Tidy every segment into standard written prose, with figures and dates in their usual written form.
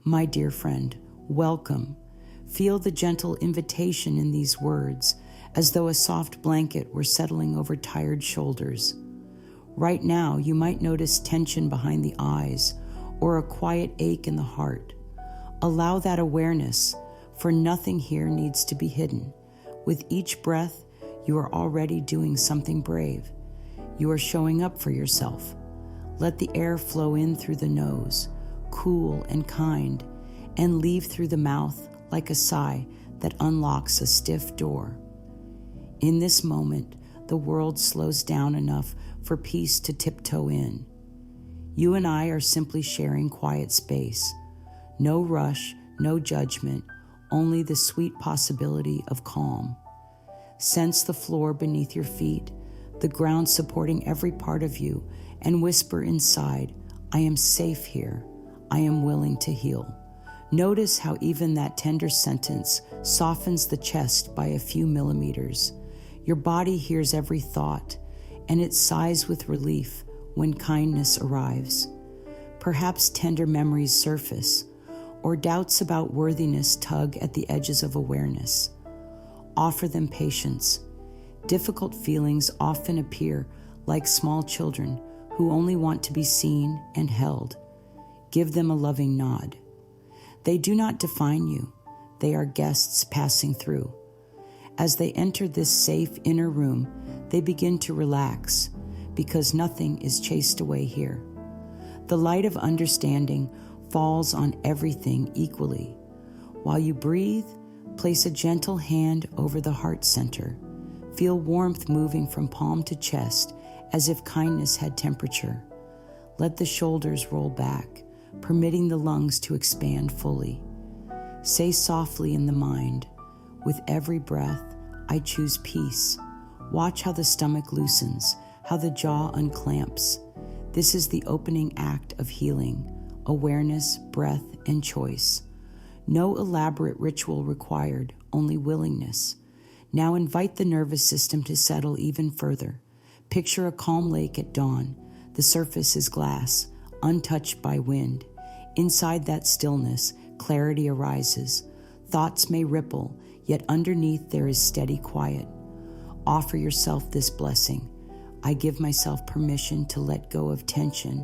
My dear friend, welcome. Feel the gentle invitation in these words, as though a soft blanket were settling over tired shoulders. Right now, you might notice tension behind the eyes or a quiet ache in the heart. Allow that awareness, for nothing here needs to be hidden. With each breath, you are already doing something brave. You are showing up for yourself. Let the air flow in through the nose, cool and kind, and leave through the mouth like a sigh that unlocks a stiff door. In this moment, the world slows down enough for peace to tiptoe in. You and I are simply sharing quiet space. No rush, no judgment, only the sweet possibility of calm. Sense the floor beneath your feet, the ground supporting every part of you, and whisper inside, I am safe here. I am willing to heal. Notice how even that tender sentence softens the chest by a few millimeters. Your body hears every thought, and it sighs with relief when kindness arrives. Perhaps tender memories surface, or doubts about worthiness tug at the edges of awareness. Offer them patience. Difficult feelings often appear like small children who only want to be seen and held. Give them a loving nod. They do not define you. They are guests passing through. As they enter this safe inner room, they begin to relax because nothing is chased away here. The light of understanding falls on everything equally. While you breathe, place a gentle hand over the heart center. Feel warmth moving from palm to chest as if kindness had temperature. Let the shoulders roll back, permitting the lungs to expand fully. Say softly in the mind, with every breath, I choose peace. Watch how the stomach loosens, how the jaw unclamps. This is the opening act of healing, awareness, breath, and choice. No elaborate ritual required, only willingness. Now invite the nervous system to settle even further. Picture a calm lake at dawn. The surface is glass, untouched by wind. Inside that stillness, clarity arises. Thoughts may ripple, yet underneath there is steady quiet. Offer yourself this blessing. I give myself permission to let go of tension,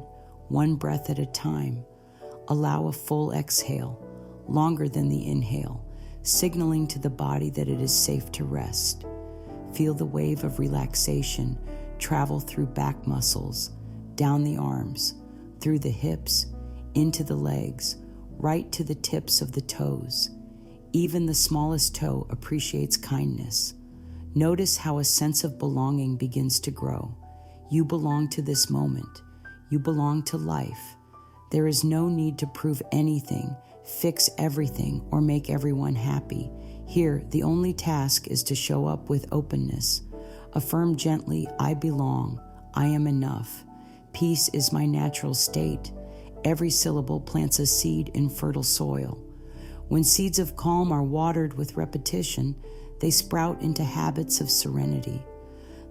one breath at a time. Allow a full exhale, longer than the inhale, signaling to the body that it is safe to rest. Feel the wave of relaxation travel through back muscles, down the arms, through the hips, into the legs, right to the tips of the toes. Even the smallest toe appreciates kindness. Notice how a sense of belonging begins to grow. You belong to this moment. You belong to life. There is no need to prove anything, fix everything, or make everyone happy. Here, the only task is to show up with openness. Affirm gently, I belong. I am enough. Peace is my natural state. Every syllable plants a seed in fertile soil. When seeds of calm are watered with repetition, they sprout into habits of serenity.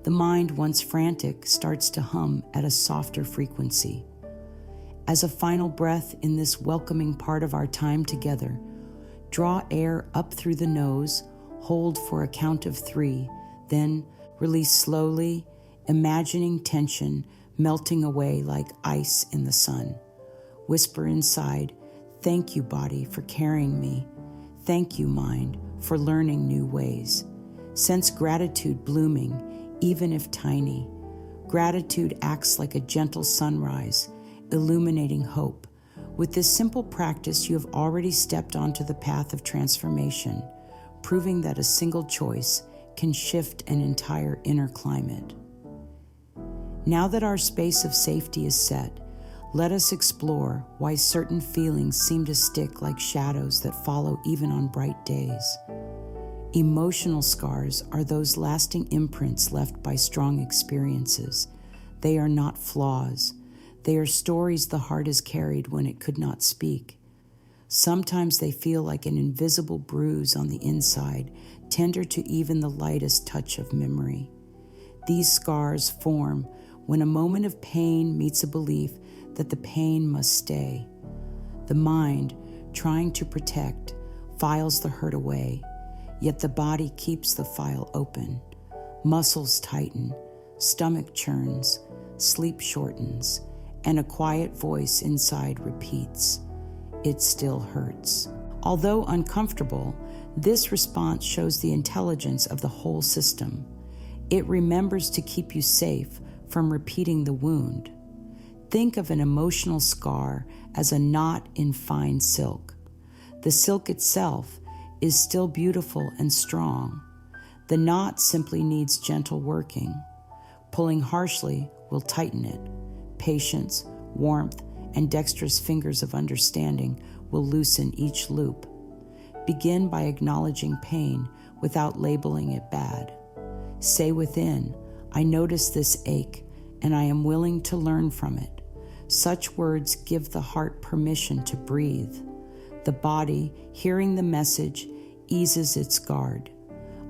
The mind, once frantic, starts to hum at a softer frequency. As a final breath in this welcoming part of our time together, draw air up through the nose, hold for a count of 3, then release slowly, imagining tension melting away like ice in the sun. Whisper inside, thank you, body, for carrying me. Thank you, mind, for learning new ways. Sense gratitude blooming, even if tiny. Gratitude acts like a gentle sunrise, illuminating hope. With this simple practice, you have already stepped onto the path of transformation, proving that a single choice can shift an entire inner climate. Now that our space of safety is set, let us explore why certain feelings seem to stick like shadows that follow even on bright days. Emotional scars are those lasting imprints left by strong experiences. They are not flaws. They are stories the heart has carried when it could not speak. Sometimes they feel like an invisible bruise on the inside, tender to even the lightest touch of memory. These scars form when a moment of pain meets a belief that the pain must stay. The mind, trying to protect, files the hurt away, yet the body keeps the file open. Muscles tighten, stomach churns, sleep shortens, and a quiet voice inside repeats, "It still hurts." Although uncomfortable, this response shows the intelligence of the whole system. It remembers to keep you safe from repeating the wound. Think of an emotional scar as a knot in fine silk. The silk itself is still beautiful and strong. The knot simply needs gentle working. Pulling harshly will tighten it. Patience, warmth, and dexterous fingers of understanding will loosen each loop. Begin by acknowledging pain without labeling it bad. Say within, "I notice this ache, and I am willing to learn from it." Such words give the heart permission to breathe. The body, hearing the message, eases its guard.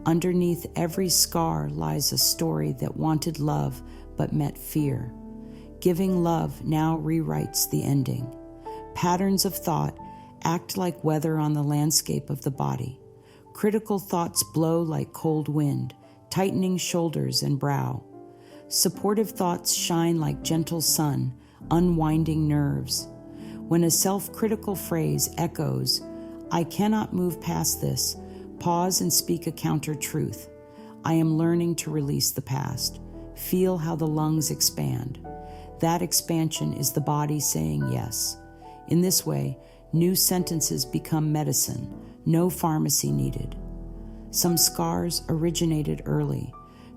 Underneath every scar lies a story that wanted love but met fear. Giving love now rewrites the ending. Patterns of thought act like weather on the landscape of the body. Critical thoughts blow like cold wind, tightening shoulders and brow. Supportive thoughts shine like gentle sun, unwinding nerves. When a self-critical phrase echoes, "I cannot move past this," pause and speak a counter-truth. "I am learning to release the past." Feel how the lungs expand. That expansion is the body saying yes. In this way, new sentences become medicine, no pharmacy needed. Some scars originated early,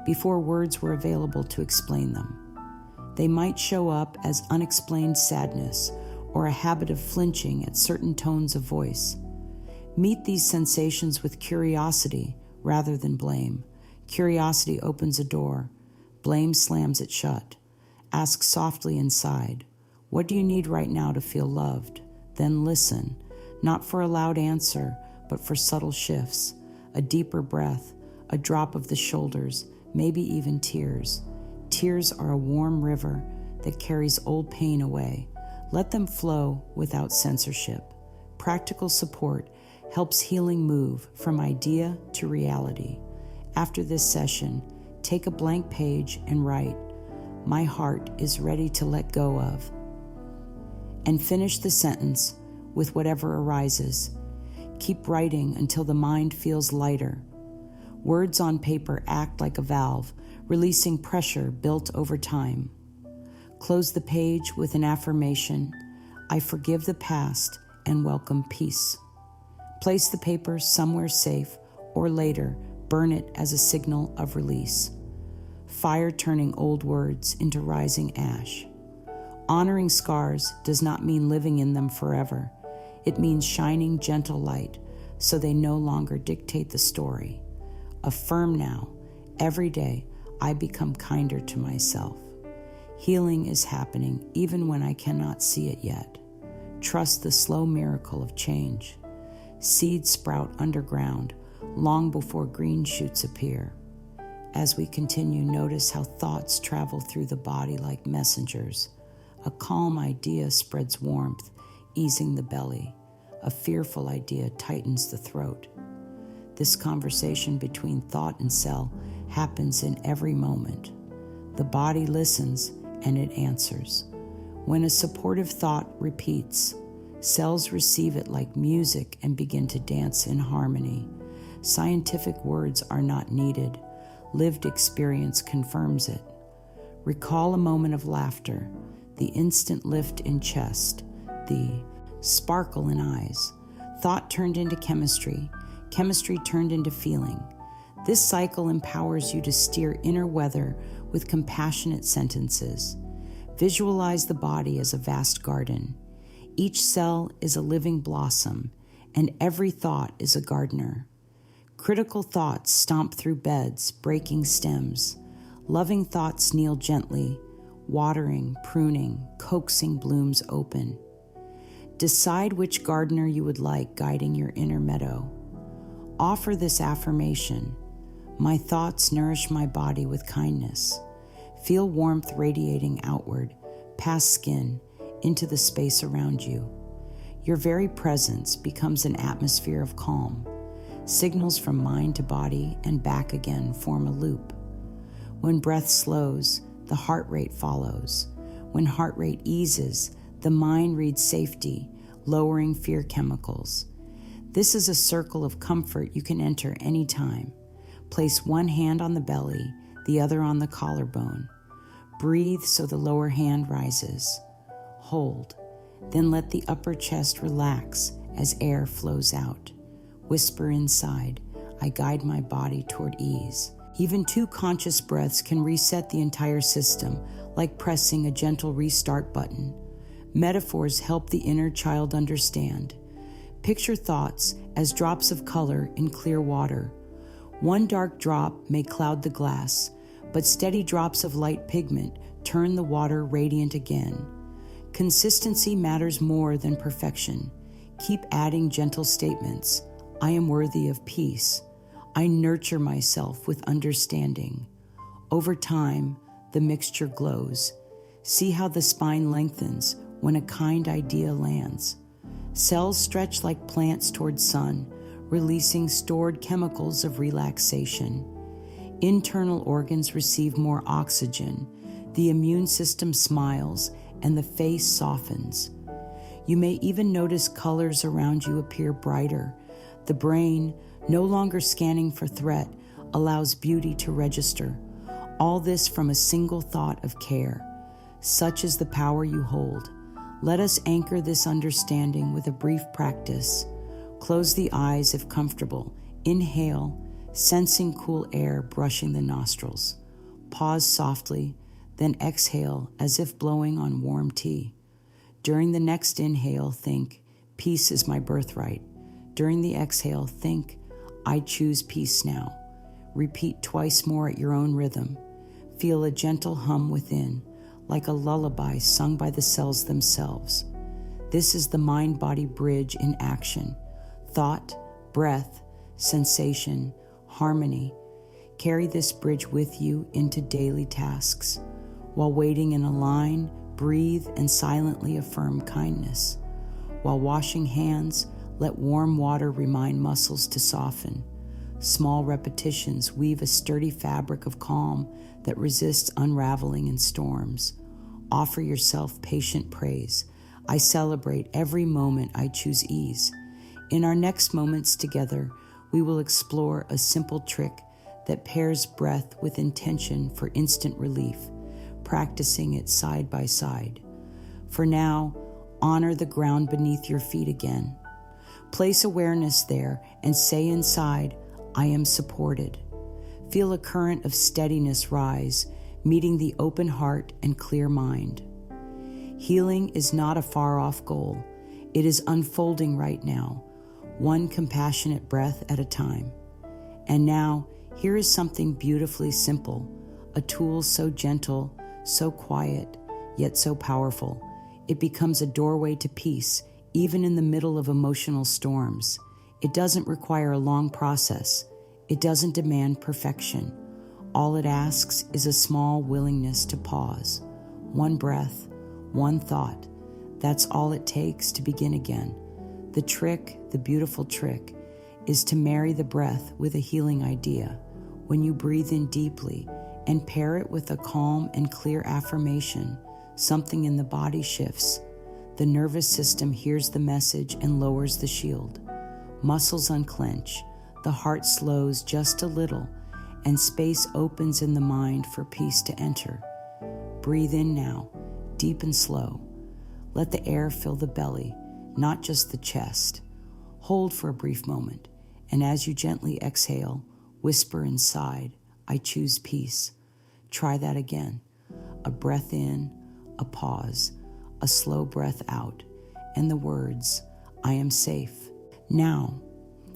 before words were available to explain them. They might show up as unexplained sadness or a habit of flinching at certain tones of voice. Meet these sensations with curiosity rather than blame. Curiosity opens a door. Blame slams it shut. Ask softly inside, "What do you need right now to feel loved?" Then listen, not for a loud answer, but for subtle shifts, a deeper breath, a drop of the shoulders, maybe even tears. Tears are a warm river that carries old pain away. Let them flow without censorship. Practical support helps healing move from idea to reality. After this session, take a blank page and write, "My heart is ready to let go of," and finish the sentence with whatever arises. Keep writing until the mind feels lighter. Words on paper act like a valve, releasing pressure built over time. Close the page with an affirmation, "I forgive the past and welcome peace." Place the paper somewhere safe, or later, burn it as a signal of release. Fire turning old words into rising ash. Honoring scars does not mean living in them forever. It means shining gentle light so they no longer dictate the story. Affirm now, every day I become kinder to myself. Healing is happening even when I cannot see it yet. Trust the slow miracle of change. Seeds sprout underground long before green shoots appear. As we continue, notice how thoughts travel through the body like messengers. A calm idea spreads warmth, easing the belly. A fearful idea tightens the throat. This conversation between thought and cell happens in every moment. The body listens and it answers. When a supportive thought repeats, cells receive it like music and begin to dance in harmony. Scientific words are not needed. Lived experience confirms it. Recall a moment of laughter, the instant lift in chest, the sparkle in eyes. Thought turned into chemistry, chemistry turned into feeling. This cycle empowers you to steer inner weather with compassionate sentences. Visualize the body as a vast garden. Each cell is a living blossom, and every thought is a gardener. Critical thoughts stomp through beds, breaking stems. Loving thoughts kneel gently, watering, pruning, coaxing blooms open. Decide which gardener you would like guiding your inner meadow. Offer this affirmation, "My thoughts nourish my body with kindness." Feel warmth radiating outward, past skin, into the space around you. Your very presence becomes an atmosphere of calm. Signals from mind to body and back again form a loop. When breath slows, the heart rate follows. When heart rate eases, the mind reads safety, lowering fear chemicals. This is a circle of comfort you can enter anytime. Place one hand on the belly, the other on the collarbone. Breathe so the lower hand rises. Hold. Then let the upper chest relax as air flows out. Whisper inside, I guide my body toward ease. Even 2 conscious breaths can reset the entire system, like pressing a gentle restart button. Metaphors help the inner child understand. Picture thoughts as drops of color in clear water. One dark drop may cloud the glass, but steady drops of light pigment turn the water radiant again. Consistency matters more than perfection. Keep adding gentle statements. I am worthy of peace. I nurture myself with understanding. Over time, the mixture glows. See how the spine lengthens when a kind idea lands. Cells stretch like plants toward sun, releasing stored chemicals of relaxation. Internal organs receive more oxygen. The immune system smiles and the face softens. You may even notice colors around you appear brighter. The brain, no longer scanning for threat, allows beauty to register. All this from a single thought of care. Such is the power you hold. Let us anchor this understanding with a brief practice. Close the eyes if comfortable. Inhale, sensing cool air brushing the nostrils. Pause softly, then exhale as if blowing on warm tea. During the next inhale, think, peace is my birthright. During the exhale, think, I choose peace now. Repeat twice more at your own rhythm. Feel a gentle hum within, like a lullaby sung by the cells themselves. This is the mind-body bridge in action. Thought, breath, sensation, harmony. Carry this bridge with you into daily tasks. While waiting in a line, breathe and silently affirm kindness. While washing hands, let warm water remind muscles to soften. Small repetitions weave a sturdy fabric of calm that resists unraveling in storms. Offer yourself patient praise. I celebrate every moment I choose ease. In our next moments together, we will explore a simple trick that pairs breath with intention for instant relief, practicing it side by side. For now, honor the ground beneath your feet again. Place awareness there and say inside, I am supported. Feel a current of steadiness rise, meeting the open heart and clear mind. Healing is not a far-off goal. It is unfolding right now, one compassionate breath at a time. And now, here is something beautifully simple, a tool so gentle, so quiet, yet so powerful. It becomes a doorway to peace, even in the middle of emotional storms. It doesn't require a long process. It doesn't demand perfection. All it asks is a small willingness to pause. One breath, one thought. That's all it takes to begin again. The trick, the beautiful trick, is to marry the breath with a healing idea. When you breathe in deeply and pair it with a calm and clear affirmation, something in the body shifts. The nervous system hears the message and lowers the shield. Muscles unclench, the heart slows just a little, and space opens in the mind for peace to enter. Breathe in now, deep and slow. Let the air fill the belly, not just the chest. Hold for a brief moment, and as you gently exhale, whisper inside, I choose peace. Try that again. A breath in, a pause, a slow breath out, and the words, I am safe. Now,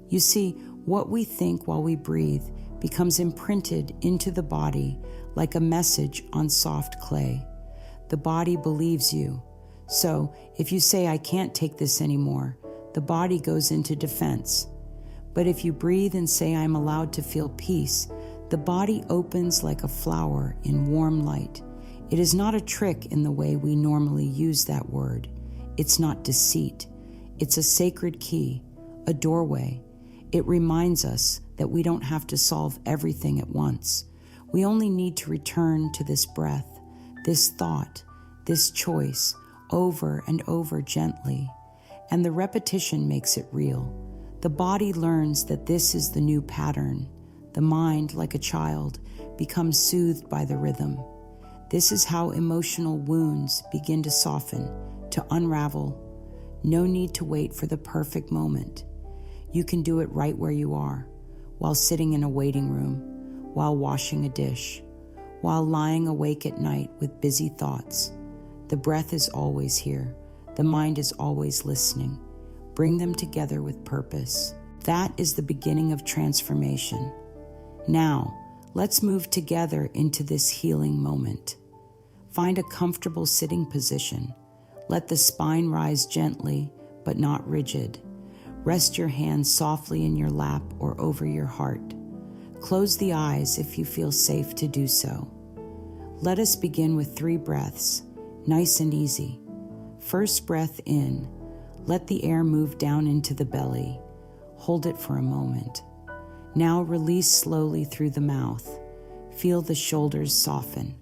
you see, what we think while we breathe becomes imprinted into the body like a message on soft clay. The body believes you. So if you say, I can't take this anymore, the body goes into defense. But if you breathe and say, I'm allowed to feel peace, the body opens like a flower in warm light. It is not a trick in the way we normally use that word. It's not deceit. It's a sacred key, a doorway. It reminds us that we don't have to solve everything at once. We only need to return to this breath, this thought, this choice, over and over gently. And the repetition makes it real. The body learns that this is the new pattern. The mind, like a child, becomes soothed by the rhythm. This is how emotional wounds begin to soften, to unravel. No need to wait for the perfect moment. You can do it right where you are, while sitting in a waiting room, while washing a dish, while lying awake at night with busy thoughts. The breath is always here. The mind is always listening. Bring them together with purpose. That is the beginning of transformation. Now, let's move together into this healing moment. Find a comfortable sitting position. Let the spine rise gently, but not rigid. Rest your hands softly in your lap or over your heart. Close the eyes if you feel safe to do so. Let us begin with 3 breaths, nice and easy. First breath in. Let the air move down into the belly. Hold it for a moment. Now release slowly through the mouth. Feel the shoulders soften.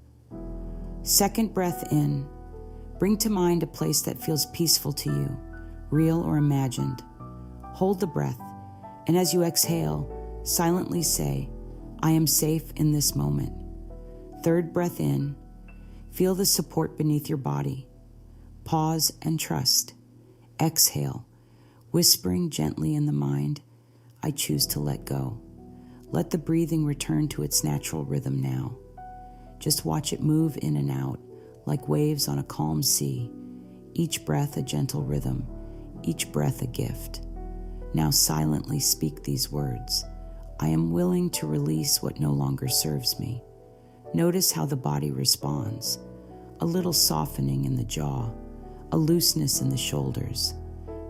Second breath in. Bring to mind a place that feels peaceful to you, real or imagined. Hold the breath, and as you exhale, silently say, I am safe in this moment. Third breath in. Feel the support beneath your body. Pause and trust. Exhale, whispering gently in the mind, I choose to let go. Let the breathing return to its natural rhythm now. Just watch it move in and out, like waves on a calm sea. Each breath a gentle rhythm, each breath a gift. Now silently speak these words. I am willing to release what no longer serves me. Notice how the body responds. A little softening in the jaw, a looseness in the shoulders.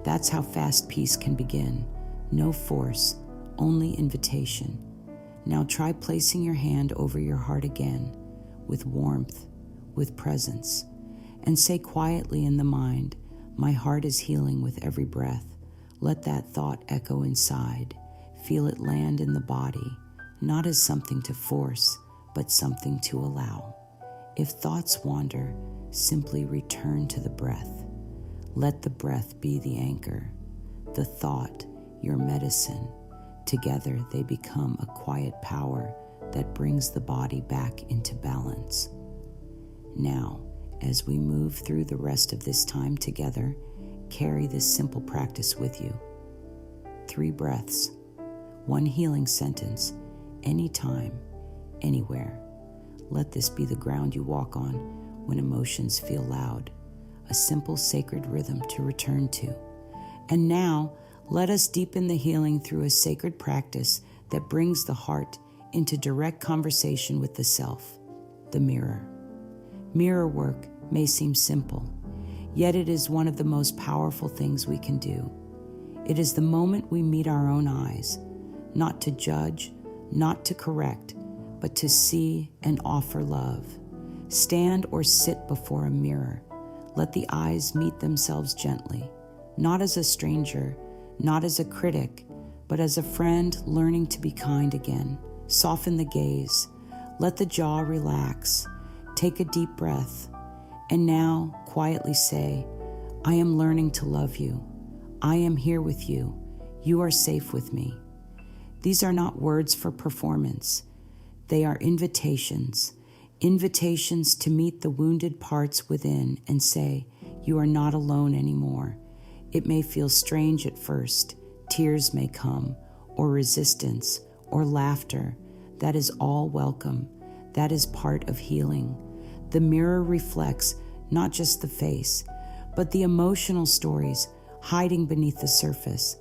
That's how fast peace can begin. No force, only invitation. Now try placing your hand over your heart again, with warmth, with presence, and say quietly in the mind, my heart is healing with every breath. Let that thought echo inside. Feel it land in the body, not as something to force, but something to allow. If thoughts wander, simply return to the breath. Let the breath be the anchor, the thought, your medicine. Together they become a quiet power that brings the body back into balance. Now, as we move through the rest of this time together, carry this simple practice with you. 3 breaths, 1 healing sentence, anytime, anywhere. Let this be the ground you walk on when emotions feel loud, a simple sacred rhythm to return to. And now, let us deepen the healing through a sacred practice that brings the heart into direct conversation with the self, the mirror. Mirror work may seem simple, yet it is one of the most powerful things we can do. It is the moment we meet our own eyes, not to judge, not to correct, but to see and offer love. Stand or sit before a mirror. Let the eyes meet themselves gently, not as a stranger, not as a critic, but as a friend learning to be kind again. Soften the gaze. Let the jaw relax. Take a deep breath. And now quietly say, I am learning to love you. I am here with you. You are safe with me. These are not words for performance. They are invitations to meet the wounded parts within and say, you are not alone anymore. It may feel strange at first. Tears may come, or resistance, or laughter. That is all welcome. That is part of healing. The mirror reflects not just the face, but the emotional stories hiding beneath the surface.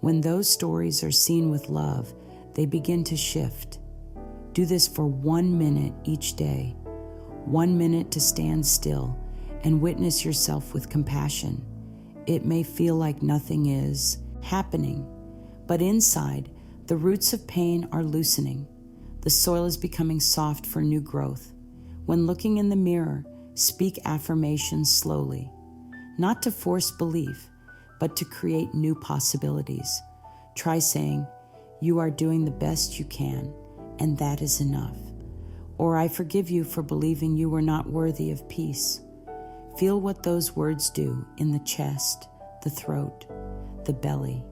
When those stories are seen with love, they begin to shift. Do this for 1 minute each day. 1 minute to stand still and witness yourself with compassion. It may feel like nothing is happening, but inside, the roots of pain are loosening. The soil is becoming soft for new growth. When looking in the mirror, speak affirmations slowly, not to force belief, but to create new possibilities. Try saying, "You are doing the best you can, and that is enough." Or, "I forgive you for believing you were not worthy of peace." Feel what those words do in the chest, the throat, the belly.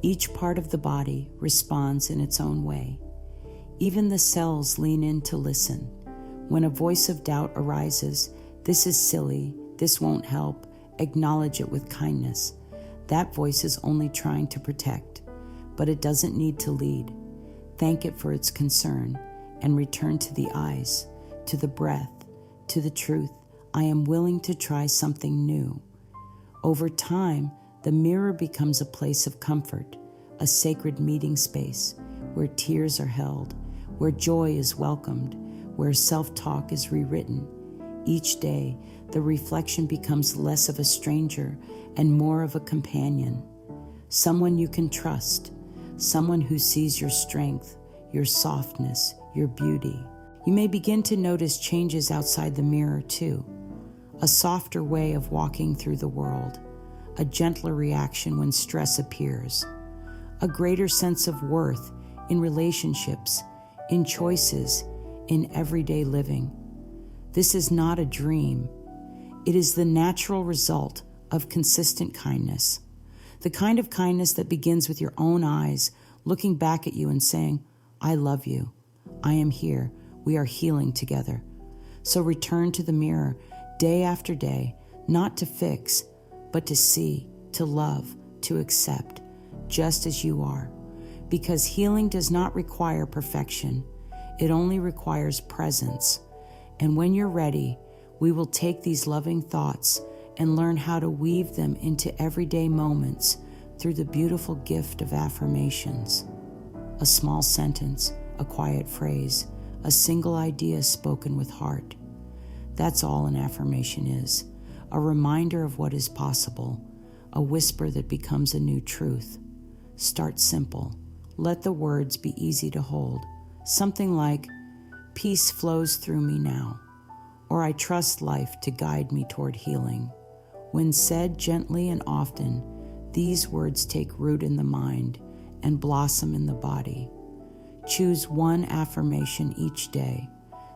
Each part of the body responds in its own way. Even the cells lean in to listen. When a voice of doubt arises, "This is silly, this won't help," acknowledge it with kindness. That voice is only trying to protect, but it doesn't need to lead. Thank it for its concern and return to the eyes, to the breath, to the truth. I am willing to try something new. Over time, the mirror becomes a place of comfort, a sacred meeting space where tears are held, where joy is welcomed, where self-talk is rewritten. Each day, the reflection becomes less of a stranger and more of a companion, someone you can trust, someone who sees your strength, your softness, your beauty. You may begin to notice changes outside the mirror too. A softer way of walking through the world, a gentler reaction when stress appears, a greater sense of worth in relationships, in choices, in everyday living. This is not a dream. It is the natural result of consistent kindness, the kind of kindness that begins with your own eyes looking back at you and saying, "I love you. I am here. We are healing together." So return to the mirror day after day, not to fix, but to see, to love, to accept, just as you are. Because healing does not require perfection. It only requires presence. And when you're ready, we will take these loving thoughts and learn how to weave them into everyday moments through the beautiful gift of affirmations. A small sentence, a quiet phrase, a single idea spoken with heart. That's all an affirmation is, a reminder of what is possible, a whisper that becomes a new truth. Start simple. Let the words be easy to hold. Something like, "Peace flows through me now," or "I trust life to guide me toward healing." When said gently and often, these words take root in the mind and blossom in the body. Choose one affirmation each day.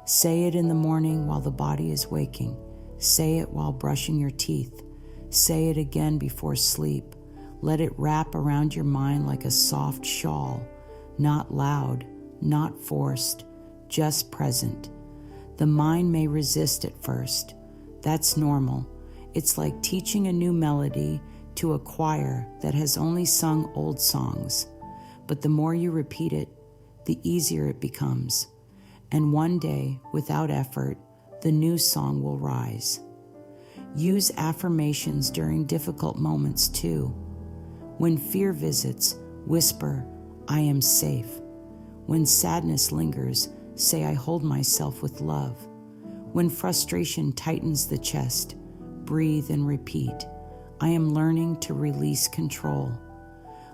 Say it in the morning while the body is waking. Say it while brushing your teeth. Say it again before sleep. Let it wrap around your mind like a soft shawl, not loud, not forced, just present. The mind may resist at first. That's normal. It's like teaching a new melody to a choir that has only sung old songs. But the more you repeat it, the easier it becomes. And one day, without effort, the new song will rise. Use affirmations during difficult moments too. When fear visits, whisper, "I am safe." When sadness lingers, say, "I hold myself with love." When frustration tightens the chest, breathe and repeat, "I am learning to release control."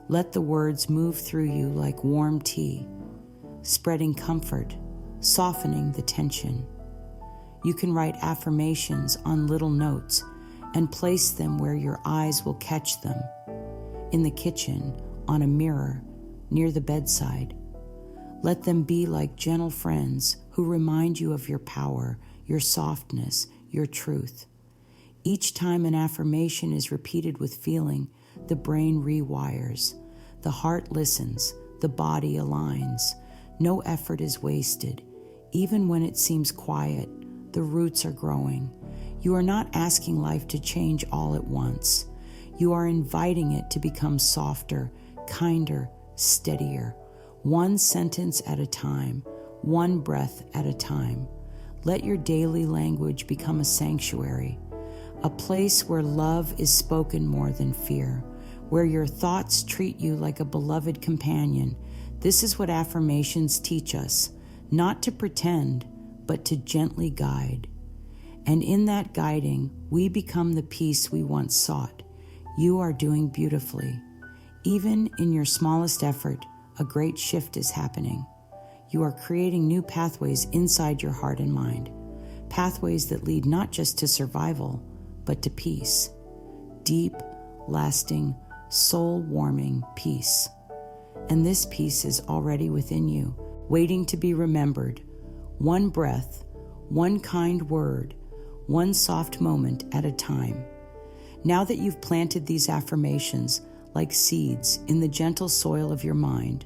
Let the words move through you like warm tea, spreading comfort, softening the tension. You can write affirmations on little notes and place them where your eyes will catch them. In the kitchen, on a mirror, near the bedside. Let them be like gentle friends who remind you of your power, your softness, your truth. Each time an affirmation is repeated with feeling, the brain rewires, the heart listens, the body aligns. No effort is wasted. Even when it seems quiet, the roots are growing. You are not asking life to change all at once. You are inviting it to become softer, kinder, steadier. One sentence at a time, one breath at a time. Let your daily language become a sanctuary, a place where love is spoken more than fear, where your thoughts treat you like a beloved companion. This is what affirmations teach us, not to pretend, but to gently guide. And in that guiding, we become the peace we once sought. You are doing beautifully. Even in your smallest effort, a great shift is happening. You are creating new pathways inside your heart and mind, pathways that lead not just to survival, but to peace. Deep, lasting, soul-warming peace. And this peace is already within you, waiting to be remembered. One breath, one kind word, one soft moment at a time. Now that you've planted these affirmations like seeds in the gentle soil of your mind,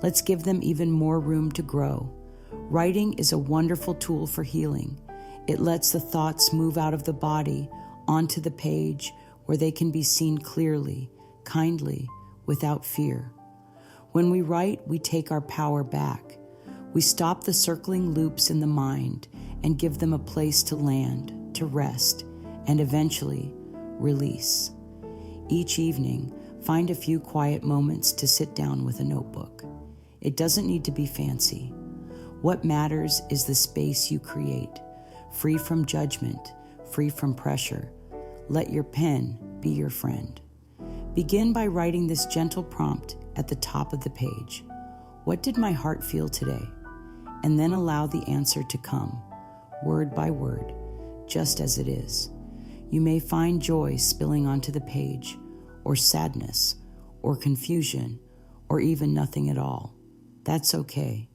let's give them even more room to grow. Writing is a wonderful tool for healing. It lets the thoughts move out of the body onto the page where they can be seen clearly, kindly, without fear. When we write, we take our power back. We stop the circling loops in the mind and give them a place to land, to rest, and eventually release. Each evening, find a few quiet moments to sit down with a notebook. It doesn't need to be fancy. What matters is the space you create, free from judgment, free from pressure. Let your pen be your friend. Begin by writing this gentle prompt at the top of the page. What did my heart feel today? And then allow the answer to come, word by word, just as it is. You may find joy spilling onto the page, or sadness, or confusion, or even nothing at all. That's okay.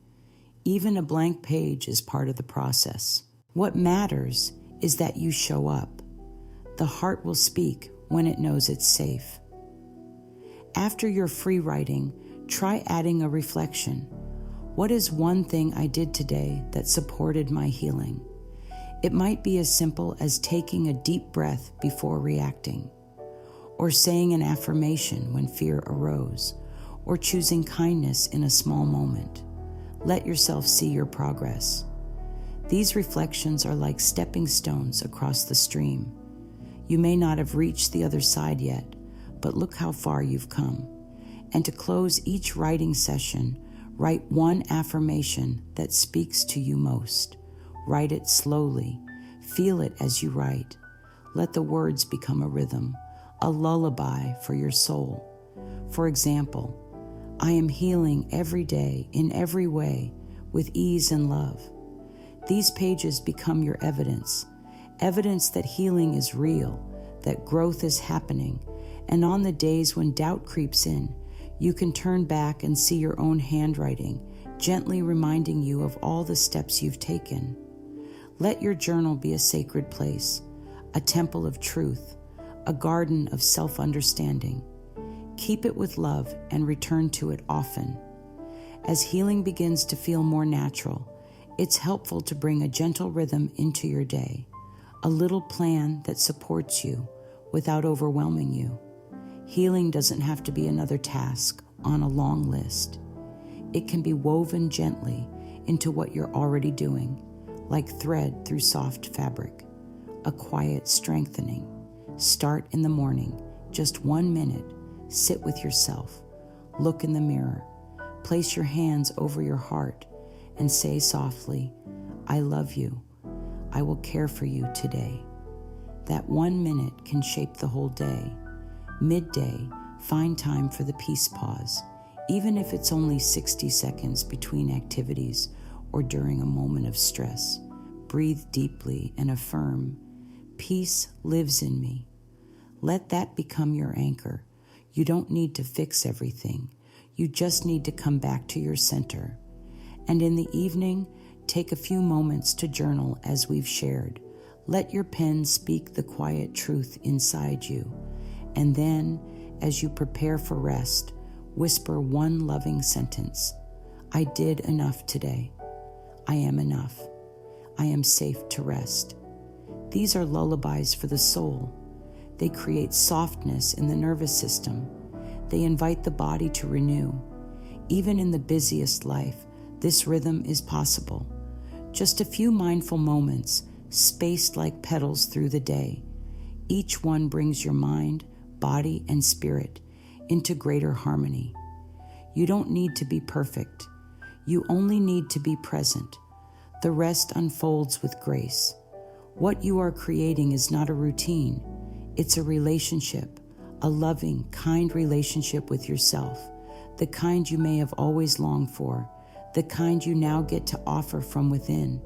Even a blank page is part of the process. What matters is that you show up. The heart will speak when it knows it's safe. After your free writing, try adding a reflection. What is one thing I did today that supported my healing? It might be as simple as taking a deep breath before reacting, or saying an affirmation when fear arose, or choosing kindness in a small moment. Let yourself see your progress. These reflections are like stepping stones across the stream. You may not have reached the other side yet, but look how far you've come. And to close each writing session, write one affirmation that speaks to you most. Write it slowly. Feel it as you write. Let the words become a rhythm, a lullaby for your soul. For example, I am healing every day in every way with ease and love. These pages become your evidence that healing is real, that growth is happening, and on the days when doubt creeps in, you can turn back and see your own handwriting, gently reminding you of all the steps you've taken. Let your journal be a sacred place, a temple of truth, a garden of self-understanding. Keep it with love and return to it often. As healing begins to feel more natural, it's helpful to bring a gentle rhythm into your day, a little plan that supports you without overwhelming you. Healing doesn't have to be another task on a long list. It can be woven gently into what you're already doing, like thread through soft fabric. A quiet strengthening. Start in the morning, just 1 minute. Sit with yourself. Look in the mirror. Place your hands over your heart and say softly, I love you. I will care for you today. That 1 minute can shape the whole day. Midday, find time for the peace pause, even if it's only 60 seconds between activities or during a moment of stress. Breathe deeply and affirm, peace lives in me. Let that become your anchor. You don't need to fix everything. You just need to come back to your center. And in the evening, take a few moments to journal as we've shared. Let your pen speak the quiet truth inside you. And then, as you prepare for rest, whisper one loving sentence. I did enough today. I am enough. I am safe to rest. These are lullabies for the soul. They create softness in the nervous system. They invite the body to renew. Even in the busiest life, this rhythm is possible. Just a few mindful moments, spaced like petals through the day. Each one brings your mind, body, and spirit into greater harmony. You don't need to be perfect. You only need to be present. The rest unfolds with grace. What you are creating is not a routine. It's a relationship, a loving, kind relationship with yourself, the kind you may have always longed for, the kind you now get to offer from within.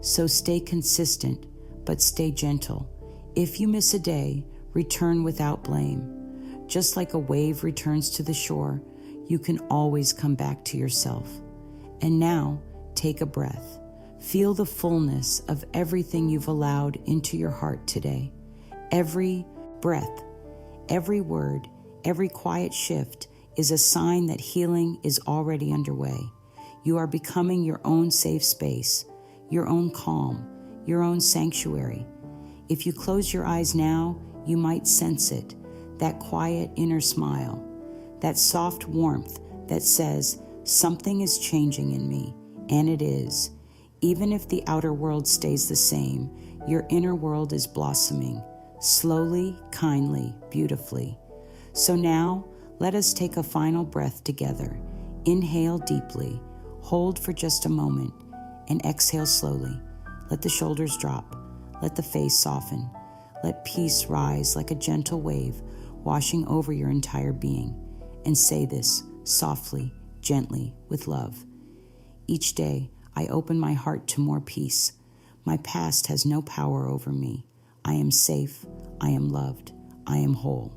So stay consistent, but stay gentle. If you miss a day, return without blame. Just like a wave returns to the shore, you can always come back to yourself. And now, take a breath. Feel the fullness of everything you've allowed into your heart today. Every breath, every word, every quiet shift is a sign that healing is already underway. You are becoming your own safe space, your own calm, your own sanctuary. If you close your eyes now, you might sense it, that quiet inner smile, that soft warmth that says, something is changing in me, and it is. Even if the outer world stays the same, your inner world is blossoming, slowly, kindly, beautifully. So now, let us take a final breath together. Inhale deeply, hold for just a moment, and exhale slowly. Let the shoulders drop, let the face soften, let peace rise like a gentle wave, washing over your entire being. And say this softly, gently, with love. Each day, I open my heart to more peace. My past has no power over me. I am safe, I am loved, I am whole.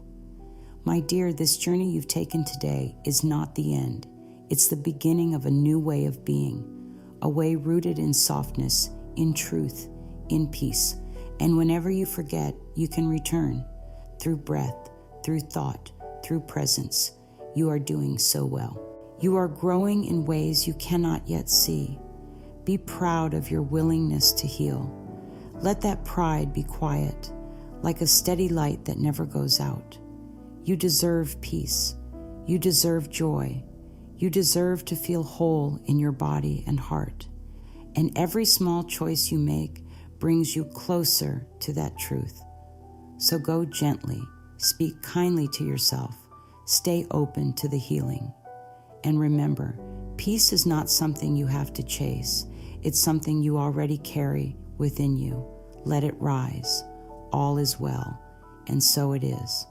My dear, this journey you've taken today is not the end. It's the beginning of a new way of being, a way rooted in softness, in truth, in peace. And whenever you forget, you can return through breath, through thought, through presence. You are doing so well. You are growing in ways you cannot yet see. Be proud of your willingness to heal. Let that pride be quiet, like a steady light that never goes out. You deserve peace. You deserve joy. You deserve to feel whole in your body and heart. And every small choice you make brings you closer to that truth. So go gently, speak kindly to yourself, stay open to the healing. And remember, peace is not something you have to chase. It's something you already carry within you. Let it rise. All is well, and so it is.